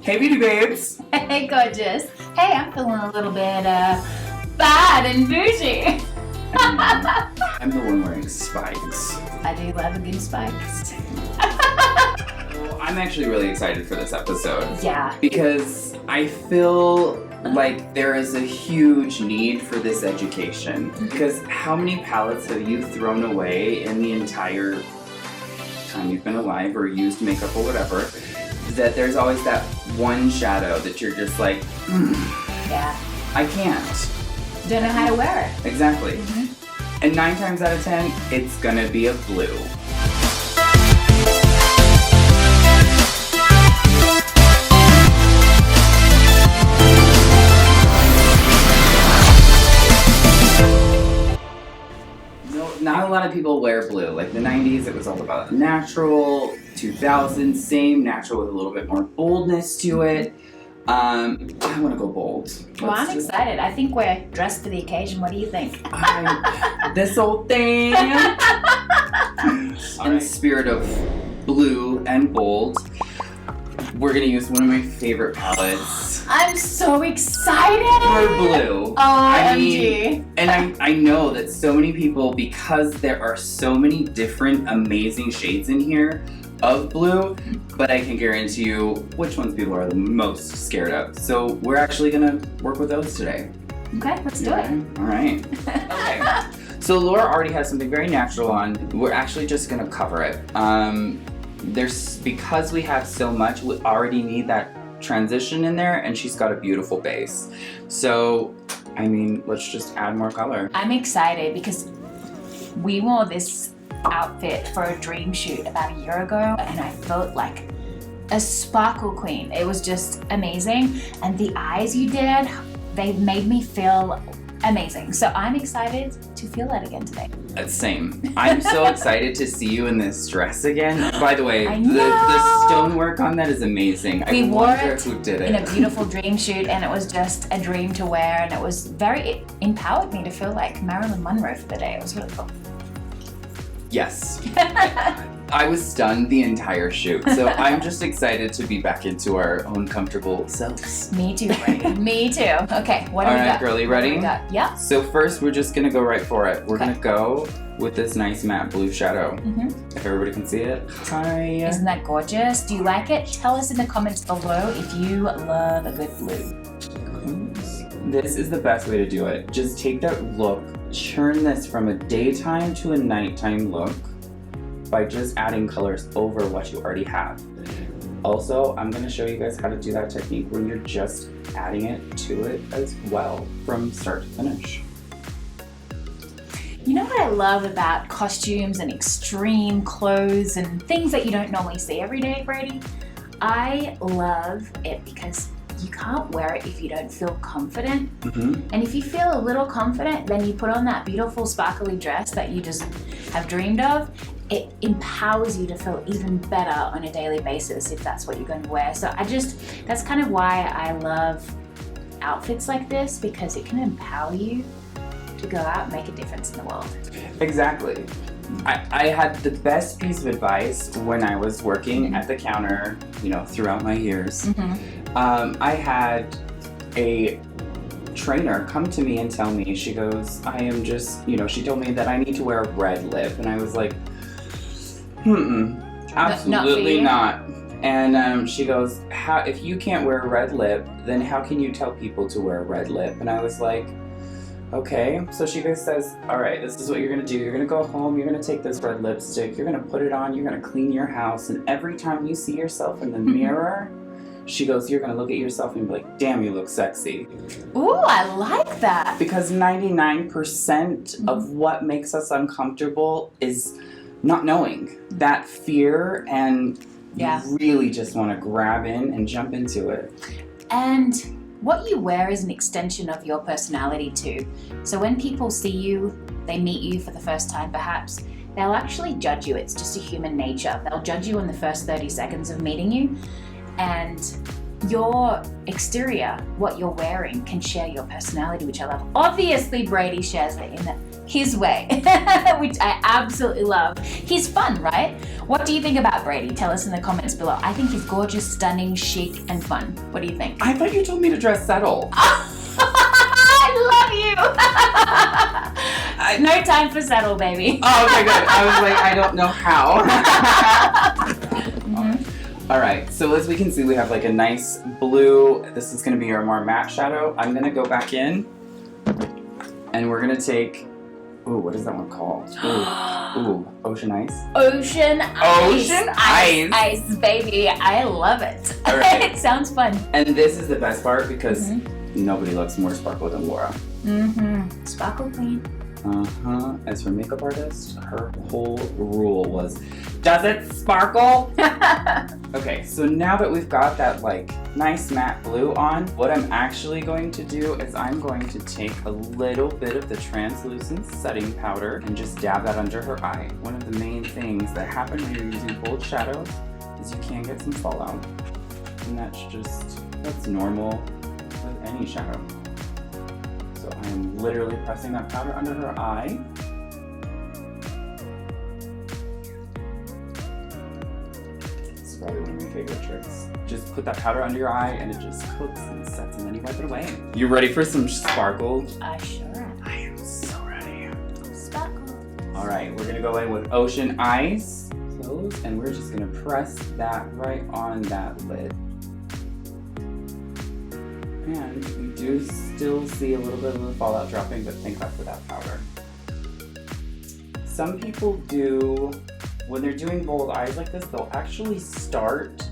Hey, beauty babes. Hey, gorgeous. Hey, I'm feeling a little bit bad and bougie. I'm the one wearing spikes. I do love a good spikes. Well, I'm actually really excited for this episode. Yeah. Because I feel like there is a huge need for this education. Because how many palettes have you thrown away in the entire time you've been alive or used makeup or whatever, that there's always that one shadow that you're just like, Yeah. I can't. Don't know how to wear it. Exactly. And 9 times out of 10, it's gonna be a blue. Not a lot of people wear blue. Like the 90s, it was all about natural. 2000s, same, natural with a little bit more boldness to it. I want to go bold. Well, I'm excited. I think we're dressed for the occasion. What do you think? This whole thing. In the spirit of blue and bold, we're going to use one of my favorite palettes. I'm so excited! For blue. OMG. And I know that so many people, because there are so many different amazing shades in here of blue, but I can guarantee you which ones people are the most scared of. So we're actually going to work with those today. Okay, let's do it. All right. Okay. So Laura already has something very natural on. We're actually just going to cover it. Because we have so much, we already need that transition in there, and she's got a beautiful base. So, I mean, let's just add more color. I'm excited because we wore this outfit for a dream shoot about a year ago, and I felt like a sparkle queen. It was just amazing, and the eyes you did, they made me feel amazing. So I'm excited to feel that again today. Same. I'm so excited to see you in this dress again. By the way, I the know. stonework on that is amazing. We I wore wonder it who did in it. a beautiful dream shoot, and it was just a dream to wear, and it empowered me to feel like Marilyn Monroe for the day. It was really cool. Yes. I was stunned the entire shoot, so I'm just excited to be back into our own comfortable selves. Me too, Brady. Me too. Okay, what do All we right, got? girlie, What do ready? we got? Yeah. So first, we're just gonna go right for it. We're Okay. gonna go with this nice matte blue shadow. If everybody can see it. Hi. Isn't that gorgeous? Do you like it? Tell us in the comments below if you love a good blue. This is the best way to do it. Just take that look, turn this from a daytime to a nighttime look by just adding colors over what you already have. Also, I'm gonna show you guys how to do that technique where you're just adding it to it as well from start to finish. You know what I love about costumes and extreme clothes and things that you don't normally see every day, Brady? I love it because you can't wear it if you don't feel confident. And if you feel a little confident, then you put on that beautiful sparkly dress that you just have dreamed of. It empowers you to feel even better on a daily basis if that's what you're going to wear. So that's kind of why I love outfits like this, because it can empower you to go out and make a difference in the world. Exactly. I had the best piece of advice when I was working at the counter, throughout my years. I had a trainer come to me and tell me, she goes, she told me that I need to wear a red lip. And I was like, absolutely not. And she goes, if you can't wear a red lip, then how can you tell people to wear a red lip? And I was like, okay. So she says, all right, this is what you're gonna do. You're gonna go home, you're gonna take this red lipstick, you're gonna put it on, you're gonna clean your house, and every time you see yourself in the mirror, she goes, you're gonna look at yourself and be like, damn, you look sexy. Ooh, I like that. Because 99% of what makes us uncomfortable is not knowing. That fear, and you really just want to grab in and jump into it. And what you wear is an extension of your personality too. So when people see you, they meet you for the first time perhaps, they'll actually judge you. It's just a human nature. They'll judge you in the first 30 seconds of meeting you. And your exterior, what you're wearing, can share your personality, which I love. Obviously, Brady shares it in his way, which I absolutely love. He's fun, right? What do you think about Brady? Tell us in the comments below. I think he's gorgeous, stunning, chic, and fun. What do you think? I thought you told me to dress settle. I love you. No time for settle, baby. Oh, okay, good. I was like, I don't know how. All right, so as we can see, we have like a nice blue. This is gonna be our more matte shadow. I'm gonna go back in and we're gonna take, ooh, what is that one called? Ooh, Ocean Ice. Ocean Ice. Ocean Ice. Ice, baby. I love it. All right. It sounds fun. And this is the best part because nobody looks more sparkle than Laura. Sparkle queen. As her makeup artist, her whole rule was, does it sparkle? Okay, so now that we've got that like nice matte blue on, what I'm actually going to do is I'm going to take a little bit of the translucent setting powder and just dab that under her eye. One of the main things that happen when you're using bold shadows is you can get some fallout. And that's normal with any shadow. So I am literally pressing that powder under her eye. This is probably one of my favorite tricks. Just put that powder under your eye and it just cooks and sets and then you wipe it away. You ready for some sparkle? I sure am. I am so ready. Sparkle. All right, we're gonna go in with Ocean Ice. Close, and we're just gonna press that right on that lid. And we do still see a little bit of the fallout dropping, but thank God for that powder. Some people do, when they're doing bold eyes like this, they'll actually start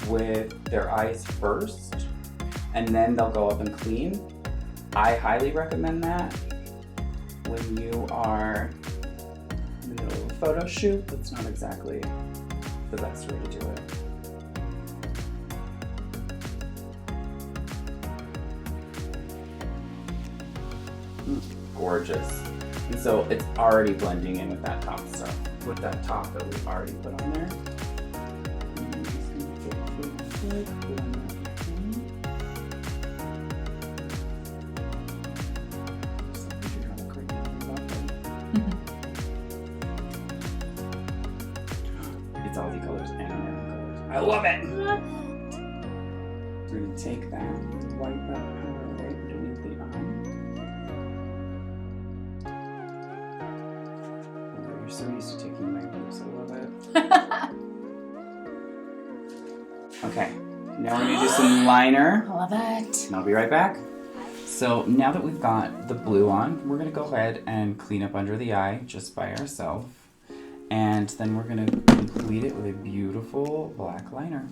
with their eyes first, and then they'll go up and clean. I highly recommend that when you are in the middle of a photo shoot. That's not exactly the best way to do it. Gorgeous. And so it's already blending in with that top stuff, with that top that we've already put on there. And I'm just gonna get a quick blend that in. Just like you have a great memory about that. It's Aussie colors and American colors. I love it! We're gonna take that, wipe that powder right underneath the eye. You're so used to taking my books, I love it. Okay, now we're gonna do some liner. I love it. And I'll be right back. So now that we've got the blue on, we're gonna go ahead and clean up under the eye just by ourselves. And then we're gonna complete it with a beautiful black liner.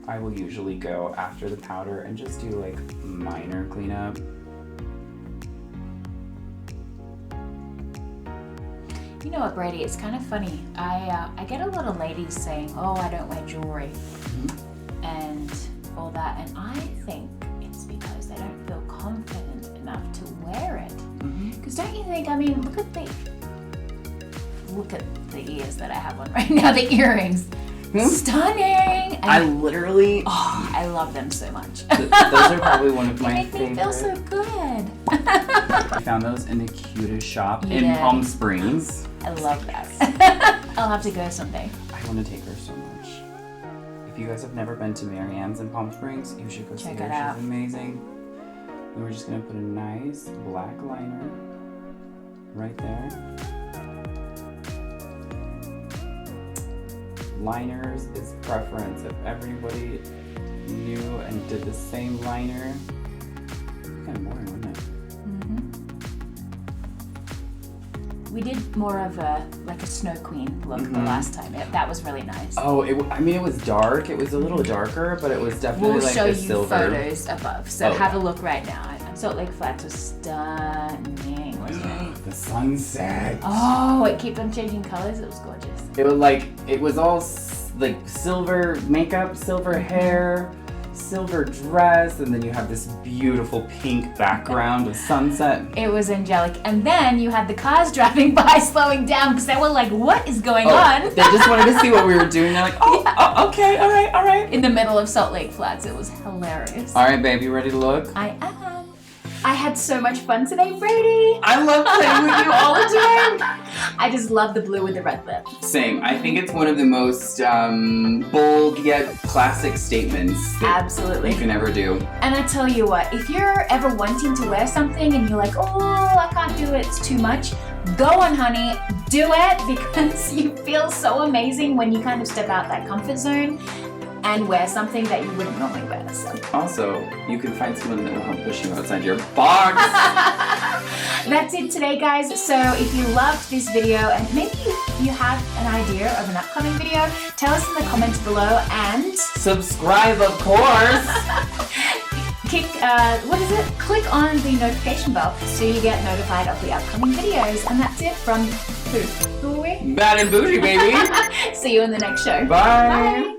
I will usually go after the powder and just do like minor cleanup. You know what, Brady? It's kind of funny. I get a lot of ladies saying, "Oh, I don't wear jewelry," and all that, and I think it's because they don't feel confident enough to wear it. Because don't you think? I mean, look at the ears that I have on right now. The earrings, stunning. And I literally. Oh, I love them so much. Those are probably one of my They make me feel so good. I found those in the cutest shop in Palm Springs. I love that. I'll have to go someday. I want to take her so much. If you guys have never been to Marianne's in Palm Springs, you should go see Check her. it out. She's amazing. And we're just going to put a nice black liner right there. Liners is preference. If everybody knew and did the same liner, it'd be kind of boring, wouldn't it? We did more of a Snow Queen look the last time. That was really nice. Oh, I mean, it was dark. It was a little darker, but it was definitely We'll like show the you silver. photos above, so have a look right now. Salt Lake Flats was stunning, wasn't it? The sunset. Oh, it kept on changing colors. It was gorgeous. It was all like silver makeup, silver hair, silver dress, and then you have this beautiful pink background of sunset. It was angelic. And then you had the cars driving by slowing down because they were like, what is going on? They just wanted to see what we were doing. They're like, oh, okay, all right. In the middle of Salt Lake Flats. It was hilarious. All right, babe, you ready to look? I am. I had so much fun today, Brady. I love playing with you all the time. I just love the blue with the red lip. Same. I think it's one of the most bold yet classic statements that Absolutely. you can ever do. And I tell you what, if you're ever wanting to wear something and you're like, oh, I can't do it, it's too much, go on, honey, do it, because you feel so amazing when you kind of step out that comfort zone and wear something that you wouldn't normally wear. So. Also, you can find someone that will help push you outside your box. That's it today, guys. So if you loved this video and maybe you have an idea of an upcoming video, tell us in the comments below and subscribe, of course. Click on the notification bell so you get notified of the upcoming videos. And that's it from who? Who are we? Bad and bougie, baby. See you in the next show. Bye. Bye.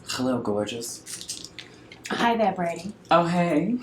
Hello, gorgeous. Hi there, Brady. Oh, hey.